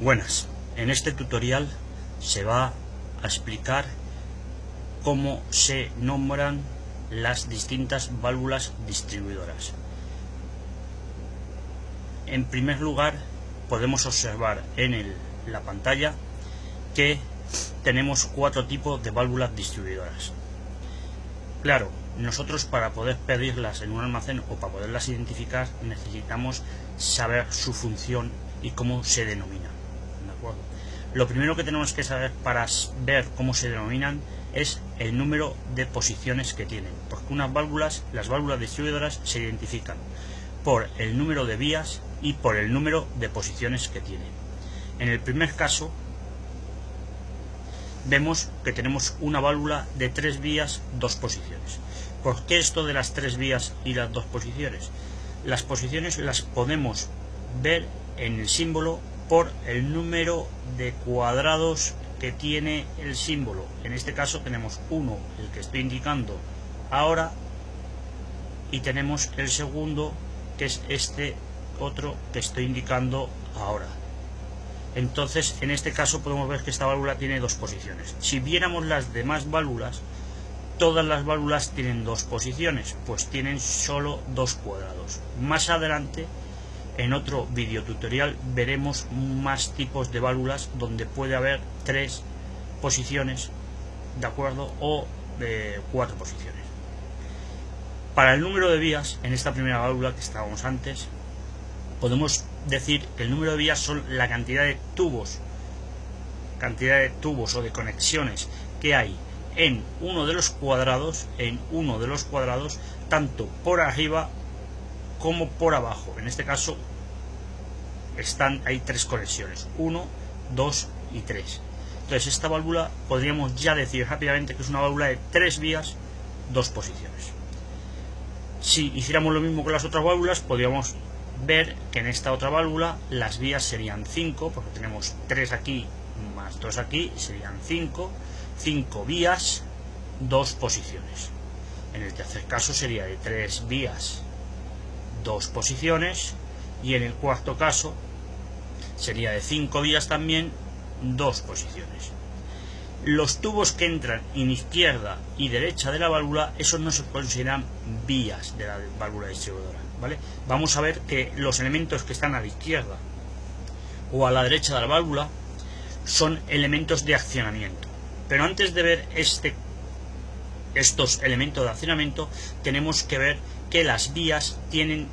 Buenas, en este tutorial se va a explicar cómo se nombran las distintas válvulas distribuidoras. En primer lugar, podemos observar en la pantalla que tenemos 4 tipos de válvulas distribuidoras. Claro, nosotros para poder pedirlas en un almacén o para poderlas identificar necesitamos saber su función y cómo se denominan. ¿De acuerdo? Lo primero que tenemos que saber para ver cómo se denominan es el número de posiciones que tienen, porque las válvulas distribuidoras se identifican por el número de vías y por el número de posiciones que tienen. En el primer caso vemos que tenemos una válvula de 3 vías, 2 posiciones. ¿Por qué esto de las 3 vías y las 2 posiciones? Las posiciones las podemos ver en el símbolo por el número de cuadrados que tiene el símbolo. En este caso tenemos uno, el que estoy indicando ahora, y tenemos el segundo, que es este otro que estoy indicando ahora. Entonces, en este caso podemos ver que esta válvula tiene 2 posiciones. Si viéramos las demás válvulas, todas las válvulas tienen 2 posiciones, pues tienen solo 2 cuadrados. Más adelante, en otro video tutorial, veremos más tipos de válvulas donde puede haber 3 posiciones, ¿de acuerdo? O 4 posiciones. Para el número de vías, en esta primera válvula que estábamos antes, podemos decir que el número de vías son la cantidad de tubos o de conexiones que hay en uno de los cuadrados, tanto por arriba como por abajo. En este caso hay 3 conexiones, 1, 2 y 3. Entonces esta válvula podríamos ya decir rápidamente que es una válvula de 3 vías, 2 posiciones. Si hiciéramos lo mismo con las otras válvulas, podríamos ver que en esta otra válvula las vías serían 5, porque tenemos 3 aquí más 2 aquí, serían 5 vías, 2 posiciones. En el tercer caso sería de 3 vías, 2 posiciones, y en el cuarto caso sería de 5 vías también, 2 posiciones. Los tubos que entran en izquierda y derecha de la válvula, esos no se consideran vías de la válvula distribuidora, ¿vale? Vamos a ver que los elementos que están a la izquierda o a la derecha de la válvula son elementos de accionamiento. Pero antes de ver estos elementos de accionamiento, tenemos que ver que las vías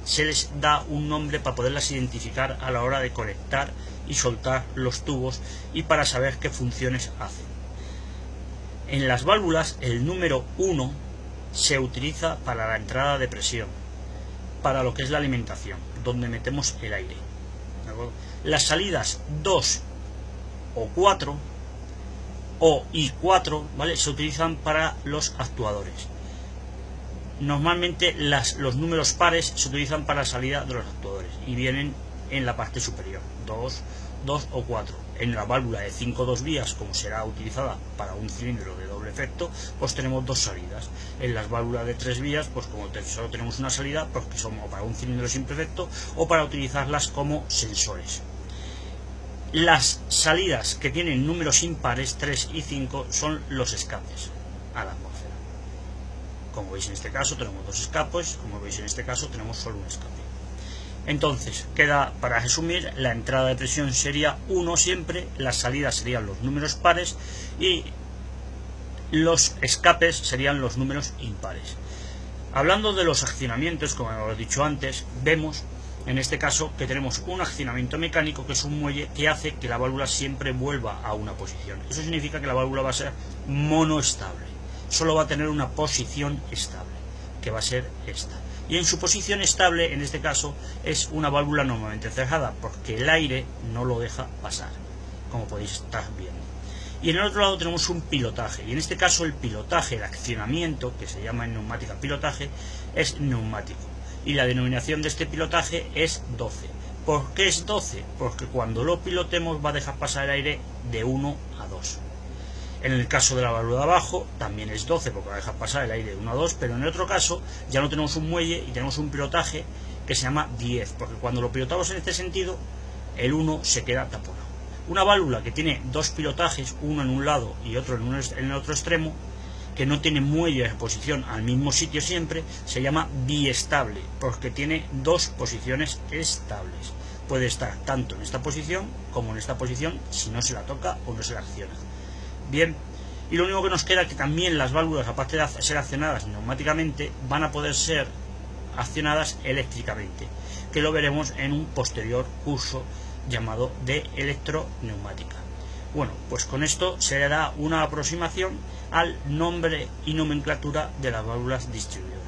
se les da un nombre para poderlas identificar a la hora de conectar y soltar los tubos y para saber qué funciones hacen. En las válvulas, el número 1 se utiliza para la entrada de presión, para lo que es la alimentación, donde metemos el aire. ¿De acuerdo? Las salidas 2 o 4 y 4, ¿vale?, se utilizan para los actuadores. Normalmente los números pares se utilizan para la salida de los actuadores y vienen en la parte superior, 2 o 4. En la válvula de 5-2 vías, como será utilizada para un cilindro de doble efecto, pues tenemos 2 salidas. En las válvulas de 3 vías, pues como solo tenemos una salida, pues que son o para un cilindro simple efecto o para utilizarlas como sensores. Las salidas que tienen números impares, 3 y 5, son los escapes a la atmósfera. Como veis en este caso tenemos 2 escapes, como veis en este caso tenemos solo un escape. Entonces, queda, para resumir, la entrada de presión sería 1 siempre, las salidas serían los números pares y los escapes serían los números impares. Hablando de los accionamientos, como hemos dicho antes, vemos en este caso que tenemos un accionamiento mecánico, que es un muelle que hace que la válvula siempre vuelva a una posición. Eso significa que la válvula va a ser monoestable, solo va a tener una posición estable, que va a ser esta. Y en su posición estable, en este caso, es una válvula normalmente cerrada, porque el aire no lo deja pasar, como podéis estar viendo. Y en el otro lado tenemos un pilotaje, y en este caso el pilotaje, el accionamiento, que se llama en neumática pilotaje, es neumático. Y la denominación de este pilotaje es 12. ¿Por qué es 12? Porque cuando lo pilotemos va a dejar pasar el aire de 1 a 2. En el caso de la válvula de abajo también es 12, porque va a dejar pasar el aire de 1 a 2, pero en el otro caso ya no tenemos un muelle y tenemos un pilotaje que se llama 10, porque cuando lo pilotamos en este sentido, el 1 se queda taponado. Una válvula que tiene dos pilotajes, uno en un lado y otro en el otro extremo, que no tiene muelle de posición al mismo sitio siempre, se llama biestable, porque tiene dos posiciones estables. Puede estar tanto en esta posición como en esta posición si no se la toca o no se la acciona. Bien, y lo único que nos queda es que también las válvulas, aparte de ser accionadas neumáticamente, van a poder ser accionadas eléctricamente, que lo veremos en un posterior curso llamado de electroneumática. Bueno, pues con esto se le da una aproximación al nombre y nomenclatura de las válvulas distribuidoras.